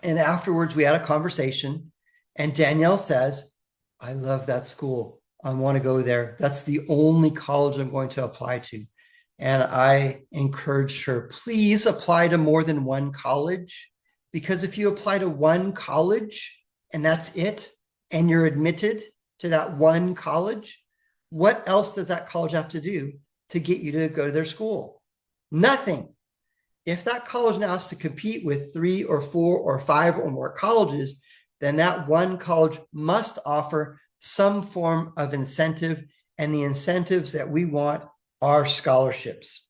And afterwards, we had a conversation. And Danielle says, I love that school. I want to go there. That's the only college I'm going to apply to. And I encouraged her, please apply to more than one college, because if you apply to one college and that's it, and you're admitted to that one college, what else does that college have to do to get you to go to their school? Nothing. If that college now has to compete with 3 or 4 or 5 or more colleges, then that one college must offer some form of incentive, and the incentives that we want are scholarships.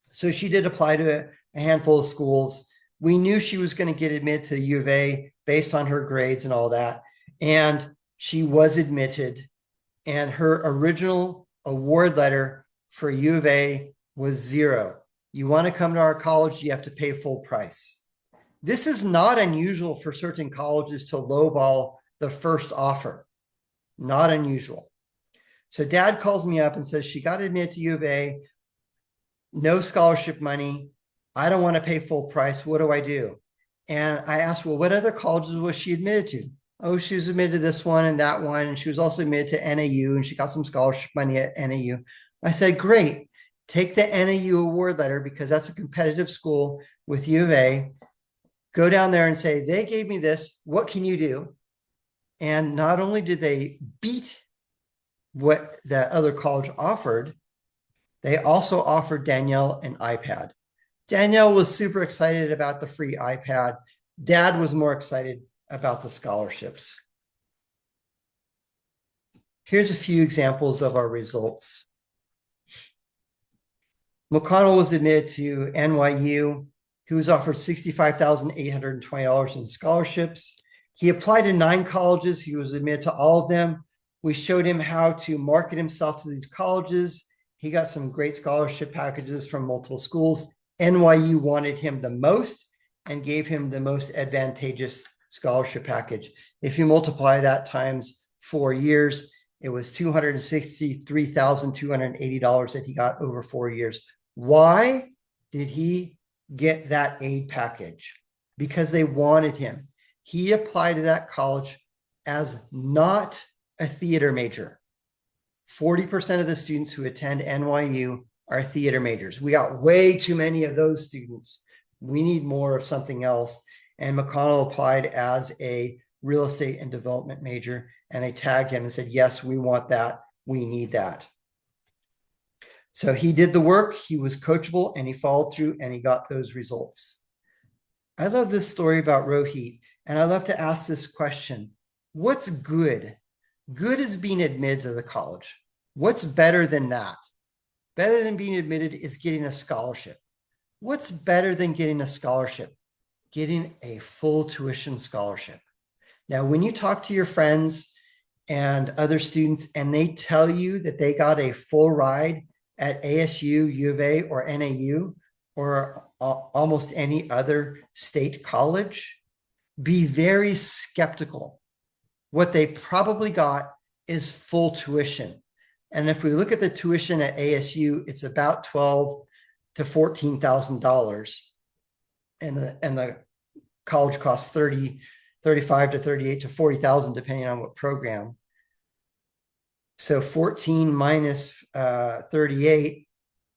So she did apply to a handful of schools. We knew she was going to get admitted to U of A based on her grades and all that. And she was admitted, and her original award letter for U of A was zero. You want to come to our college, you have to pay full price. This is not unusual for certain colleges to lowball the first offer. Not unusual. So dad calls me up and says she got admitted to U of A, no scholarship money. I don't want to pay full price. What do I do? And I asked, well, what other colleges was she admitted to? Oh, she was admitted to this one and that one. And she was also admitted to NAU and she got some scholarship money at NAU. I said, great. Take the NAU award letter because that's a competitive school with U of A. Go down there and say, they gave me this. What can you do? And not only did they beat what that other college offered, they also offered Danielle an iPad. Danielle was super excited about the free iPad. Dad was more excited about the scholarships. Here's a few examples of our results. McConnell was admitted to NYU. He was offered $65,820 in scholarships. He applied to 9 colleges. He was admitted to all of them. We showed him how to market himself to these colleges. He got some great scholarship packages from multiple schools. NYU wanted him the most and gave him the most advantageous scholarship package. If you multiply that times 4 years, it was $263,280 that he got over 4 years. Why did he get that aid package? Because they wanted him. He applied to that college as not a theater major. 40% of the students who attend NYU are theater majors. We got way too many of those students. We need more of something else. And McConnell applied as a real estate and development major, and they tagged him and said, yes, we want that. We need that. So he did the work, he was coachable, and he followed through, and he got those results. I love this story about Rohit, and I love to ask this question. What's good? Good is being admitted to the college. What's better than that? Better than being admitted is getting a scholarship. What's better than getting a scholarship? Getting a full tuition scholarship. Now, when you talk to your friends and other students and they tell you that they got a full ride at ASU, U of A, or NAU, or almost any other state college, be very skeptical. What they probably got is full tuition. And if we look at the tuition at ASU, it's about $12,000 to $14,000. And the college costs $35,000 to $38,000 to $40,000, depending on what program. So 14 minus 38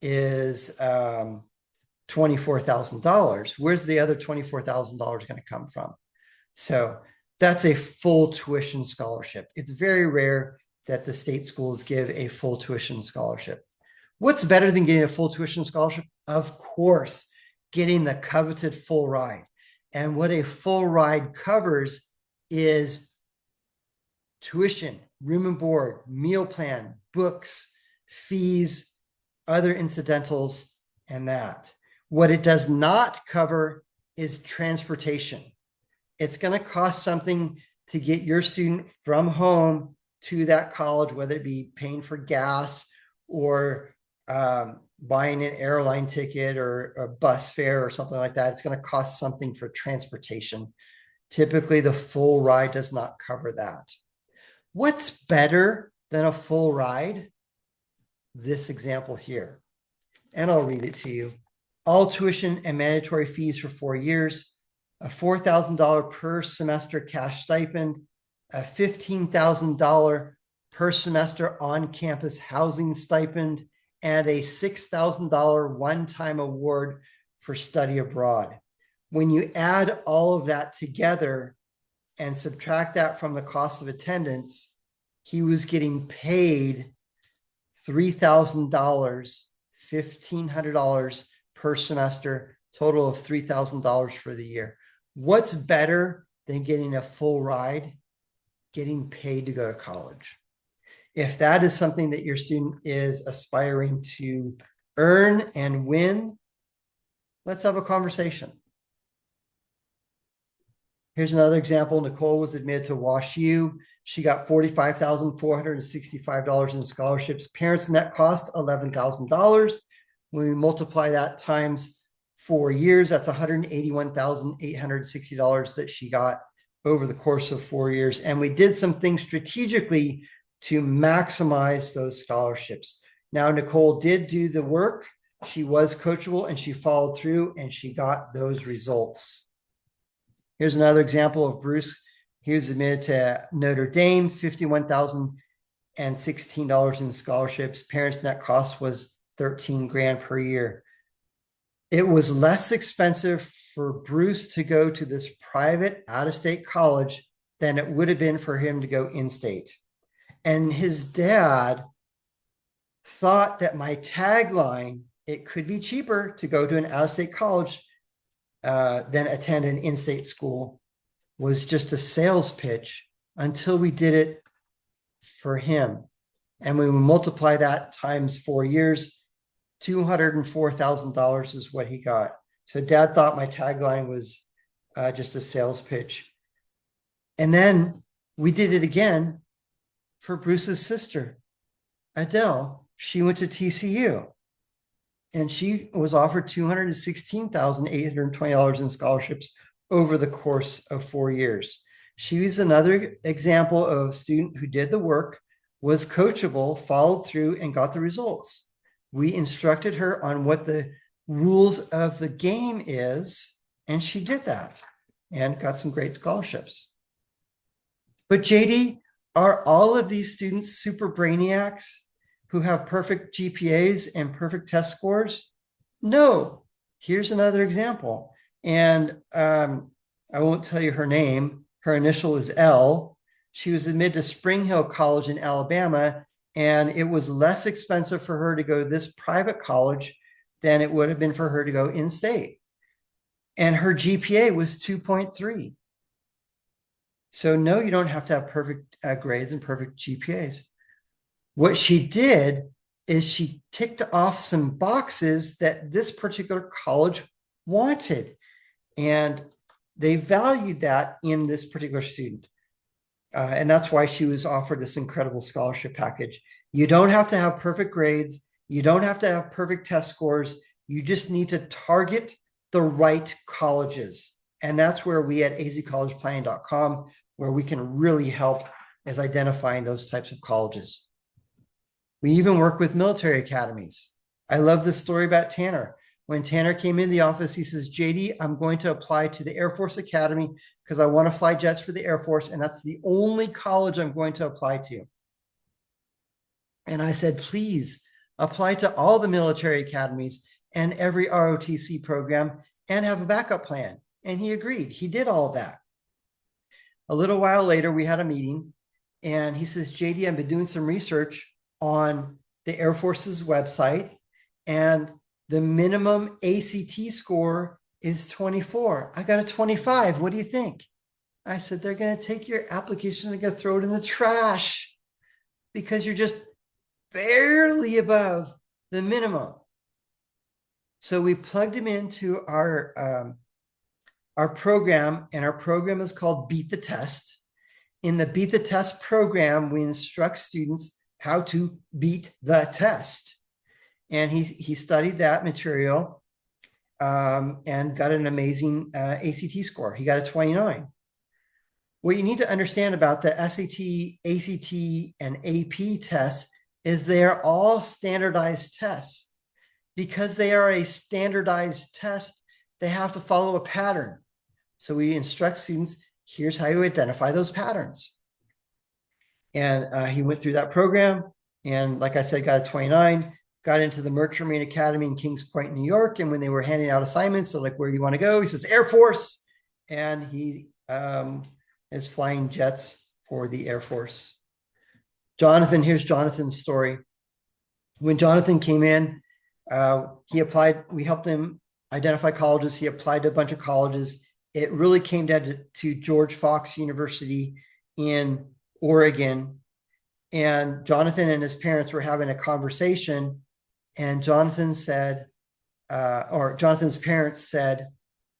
is $24,000. Where's the other $24,000 going to come from? So that's a full tuition scholarship. It's very rare that the state schools give a full tuition scholarship. What's better than getting a full tuition scholarship? Of course, getting the coveted full ride. And what a full ride covers is tuition, room and board, meal plan, books, fees, other incidentals, and that. What it does not cover is transportation. It's going to cost something to get your student from home to that college, whether it be paying for gas or buying an airline ticket or a bus fare or something like that. It's going to cost something for transportation. Typically, the full ride does not cover that. What's better than a full ride? This example here. And I'll read it to you. All tuition and mandatory fees for 4 years, a $4,000 per semester cash stipend, a $15,000 per semester on-campus housing stipend, and a $6,000 one-time award for study abroad. When you add all of that together and subtract that from the cost of attendance, he was getting paid $3,000, $1,500 per semester, total of $3,000 for the year. What's better than getting a full ride? Getting paid to go to college. If that is something that your student is aspiring to earn and win, let's have a conversation. Here's another example. Nicole was admitted to Wash U. She got $45,465 in scholarships. Parents' net cost, $11,000. When we multiply that times 4 years, that's $181,860 that she got over the course of 4 years. And we did some things strategically to maximize those scholarships. Now, Nicole did do the work. She was coachable and she followed through and she got those results. Here's another example of Bruce. He was admitted to Notre Dame, $51,016 in scholarships. Parents' net cost was 13 grand per year. It was less expensive for Bruce to go to this private out-of-state college than it would have been for him to go in-state. And his dad thought that my tagline, it could be cheaper to go to an out-of-state college than attend an in-state school, was just a sales pitch until we did it for him. And when we multiply that times 4 years, $204,000 is what he got. So dad thought my tagline was just a sales pitch. And then we did it again for Bruce's sister, Adele. She went to TCU and she was offered $216,820 in scholarships over the course of 4 years. She was another example of a student who did the work, was coachable, followed through, and got the results. We instructed her on what the rules of the game is, and she did that and got some great scholarships. But JD, are all of these students super brainiacs who have perfect GPAs and perfect test scores? No. Here's another example. And I won't tell you her name. Her initial is L. She was admitted to Spring Hill College in Alabama, and it was less expensive for her to go to this private college than it would have been for her to go in-state. And her GPA was 2.3. So no, you don't have to have perfect grades and perfect GPAs. What she did is she ticked off some boxes that this particular college wanted. And they valued that in this particular student. And that's why she was offered this incredible scholarship package. You don't have to have perfect grades. You don't have to have perfect test scores. You just need to target the right colleges. And that's where we at azcollegeplanning.com, where we can really help as identifying those types of colleges. We even work with military academies. I love this story about Tanner. When Tanner came in the office, he says, JD, I'm going to apply to the Air Force Academy because I want to fly jets for the Air Force, and that's the only college I'm going to apply to. And I said, please apply to all the military academies and every ROTC program and have a backup plan. And he agreed. He did all of that. A little while later, we had a meeting, and he says, JD, I've been doing some research on the Air Force's website, and the minimum ACT score is 24. I got a 25. What do you think? I said, they're going to take your application and they're going to throw it in the trash because you're just barely above the minimum. So we plugged him into our program, and our program is called Beat the Test. In the Beat the Test program, we instruct students how to beat the test. And he studied that material and got an amazing ACT score. He got a 29. What you need to understand about the SAT, ACT, and AP tests is they are all standardized tests. Because they are a standardized test, they have to follow a pattern. So we instruct students, here's how you identify those patterns. And he went through that program. And like I said, got a 29, got into the Merchant Marine Academy in Kings Point, New York. And when they were handing out assignments, they're like, where do you want to go? He says, Air Force. And he is flying jets for the Air Force. Jonathan, here's Jonathan's story. When Jonathan came in, he applied, we helped him identify colleges. He applied to a bunch of colleges. It really came down to George Fox University in Oregon. And Jonathan and his parents were having a conversation, and Jonathan said, or Jonathan's parents said,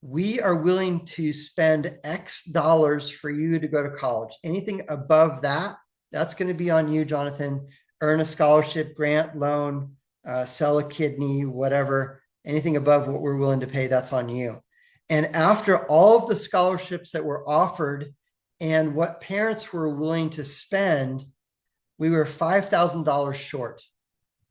we are willing to spend X dollars for you to go to college. Anything above that, that's going to be on you, Jonathan. Earn a scholarship, grant, loan, sell a kidney, whatever, anything above what we're willing to pay, that's on you. And after all of the scholarships that were offered and what parents were willing to spend, we were $5,000 short.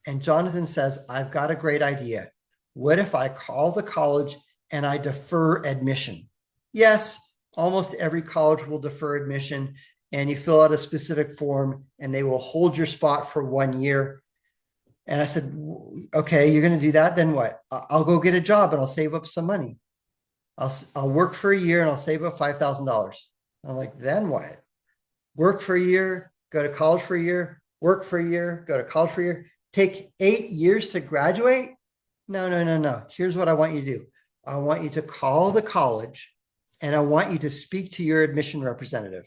And Jonathan says, I've got a great idea. What if I call the college and I defer admission? Yes, almost every college will defer admission, and you fill out a specific form and they will hold your spot for 1 year. And I said, okay, you're going to do that. Then what? I'll go get a job and I'll save up some money. I'll work for a year and I'll save up $5,000. I'm like, then what? Work for a year, go to college for a year, work for a year, go to college for a year, take 8 years to graduate? No. Here's what I want you to do. I want you to call the college and I want you to speak to your admission representative.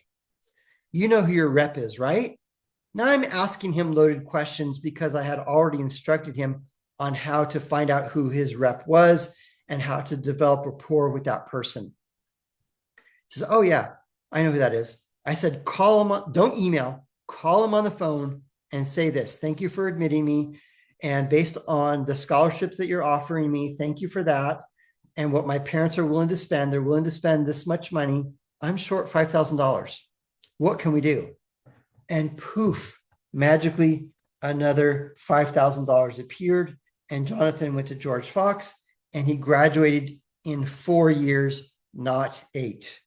You know who your rep is, right? Now I'm asking him loaded questions because I had already instructed him on how to find out who his rep was and how to develop rapport with that person. He says, oh yeah, I know who that is. I said, call him, don't email, call him on the phone and say this: thank you for admitting me. And based on the scholarships that you're offering me, thank you for that. And what my parents are willing to spend, they're willing to spend this much money. I'm short $5,000. What can we do? And poof, magically, another $5,000 appeared. And Jonathan went to George Fox and he graduated in 4 years, not 8.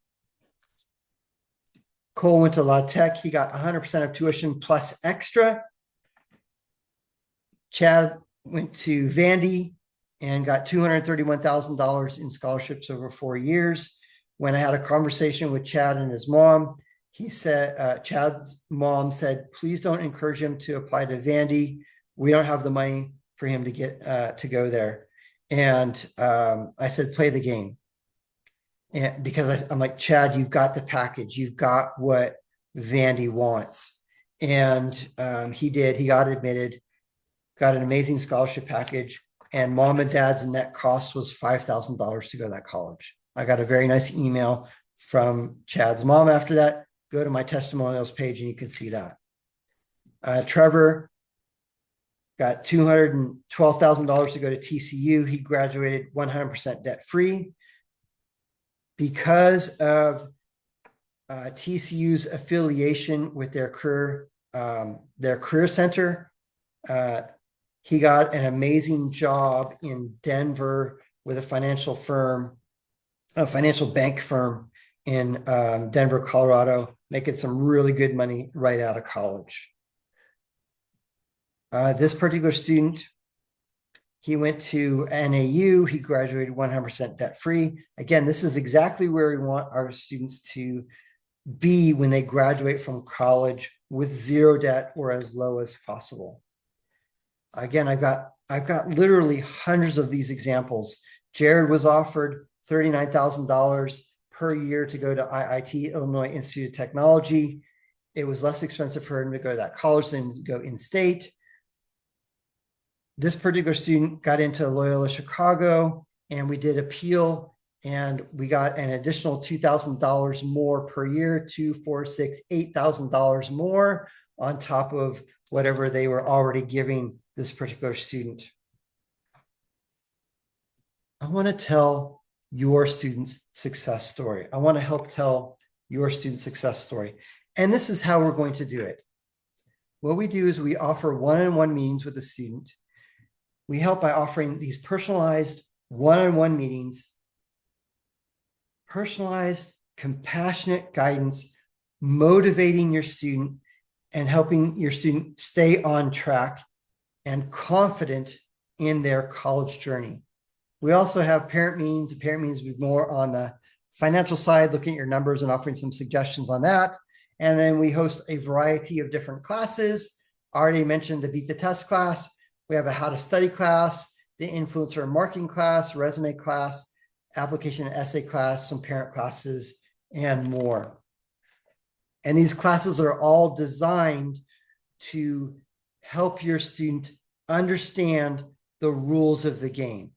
Cole went to La Tech. He got 100% of tuition plus extra. Chad went to Vandy and got $231,000 in scholarships over 4 years. When I had a conversation with Chad and his mom, he said, Chad's mom said, please don't encourage him to apply to Vandy. We don't have the money for him to get to go there. And I said, play the game. And because I'm like, Chad, you've got the package. You've got what Vandy wants. And he did. He got admitted, got an amazing scholarship package. And mom and dad's net cost was $5,000 to go to that college. I got a very nice email from Chad's mom after that. Go to my testimonials page and you can see that. Trevor got $212,000 to go to TCU. He graduated 100% debt free. Because of TCU's affiliation with their career center, he got an amazing job in Denver with a financial bank firm in Denver, Colorado, making some really good money right out of college. This particular student, he went to NAU. He graduated 100% debt-free. Again, this is exactly where we want our students to be when they graduate from college, with zero debt or as low as possible. Again, I've got literally hundreds of these examples. Jared was offered $39,000 per year to go to IIT, Illinois Institute of Technology. It was less expensive for him to go to that college than to go in-state. This particular student got into Loyola Chicago, and we did appeal, and we got an additional $2,000 more per year, $2,000, $4,000, $6,000, $8,000 more on top of whatever they were already giving this particular student. I want to tell your student's success story. I want to help tell your student's success story. And this is how we're going to do it. What we do is we offer one-on-one meetings with the student. We help by offering these personalized one-on-one meetings, personalized, compassionate guidance, motivating your student and helping your student stay on track and confident in their college journey. We also have parent meetings. Parent meetings will be more on the financial side, looking at your numbers and offering some suggestions on that. And then we host a variety of different classes. I already mentioned the Beat the Test class. We have a how to study class, the influencer marketing class, resume class, application and essay class, some parent classes, and more. And these classes are all designed to help your student understand the rules of the game.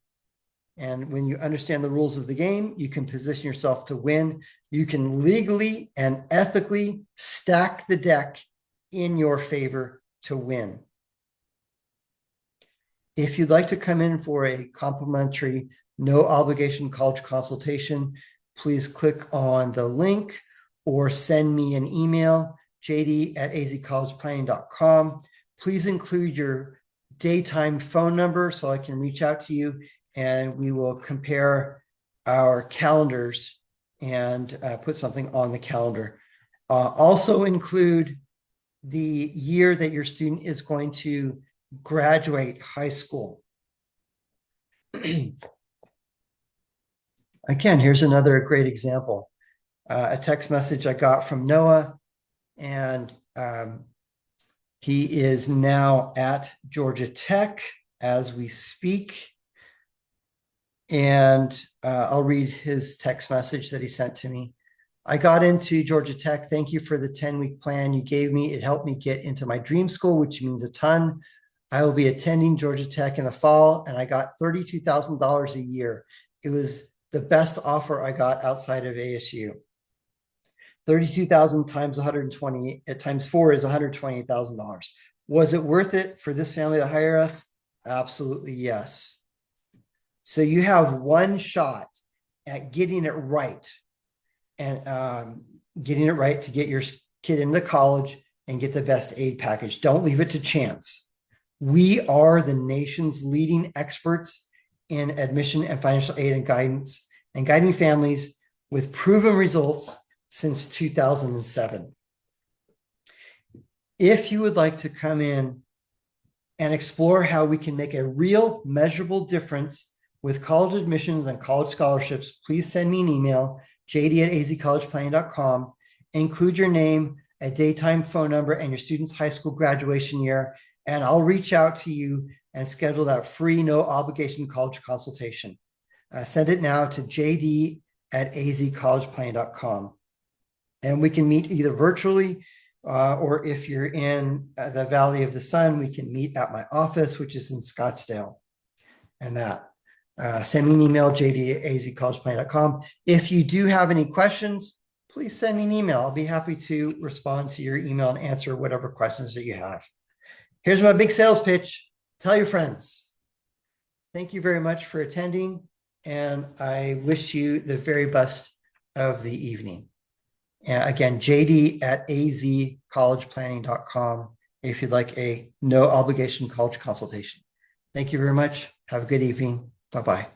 And when you understand the rules of the game, you can position yourself to win. You can legally and ethically stack the deck in your favor to win. If you'd like to come in for a complimentary, no obligation college consultation, please click on the link or send me an email, jd@azcollegeplanning.com. Please include your daytime phone number so I can reach out to you, and we will compare our calendars and put something on the calendar. Also include the year that your student is going to graduate high school. Again, here's another great example. A text message I got from Noah, and he is now at Georgia Tech as we speak. And I'll read his text message that he sent to me. I got into Georgia Tech. Thank you for the 10-week plan you gave me. It helped me get into my dream school, which means a ton. I will be attending Georgia Tech in the fall, and I got $32,000 a year. It was the best offer I got outside of ASU. 32,000 times 120 times 4 is $128,000. Was it worth it for this family to hire us? Absolutely yes. So you have one shot at getting it right, and getting it right to get your kid into college and get the best aid package. Don't leave it to chance. We are the nation's leading experts in admission and financial aid and guidance, and guiding families with proven results since 2007. If you would like to come in and explore how we can make a real measurable difference with college admissions and college scholarships, please send me an email, jd@azcollegeplanning.com. Include your name, a daytime phone number, and your student's high school graduation year, and I'll reach out to you and schedule that free, no obligation college consultation. Send it now to jd@azcollegeplanning.com. And we can meet either virtually, or if you're in the Valley of the Sun, we can meet at my office, which is in Scottsdale. And that. Send me an email, jd@azcollegeplanning.com. If you do have any questions, please send me an email. I'll be happy to respond to your email and answer whatever questions that you have. Here's my big sales pitch. Tell your friends. Thank you very much for attending, and I wish you the very best of the evening. And again, jd@azcollegeplanning.com if you'd like a no obligation college consultation. Thank you very much. Have a good evening. Bye-bye.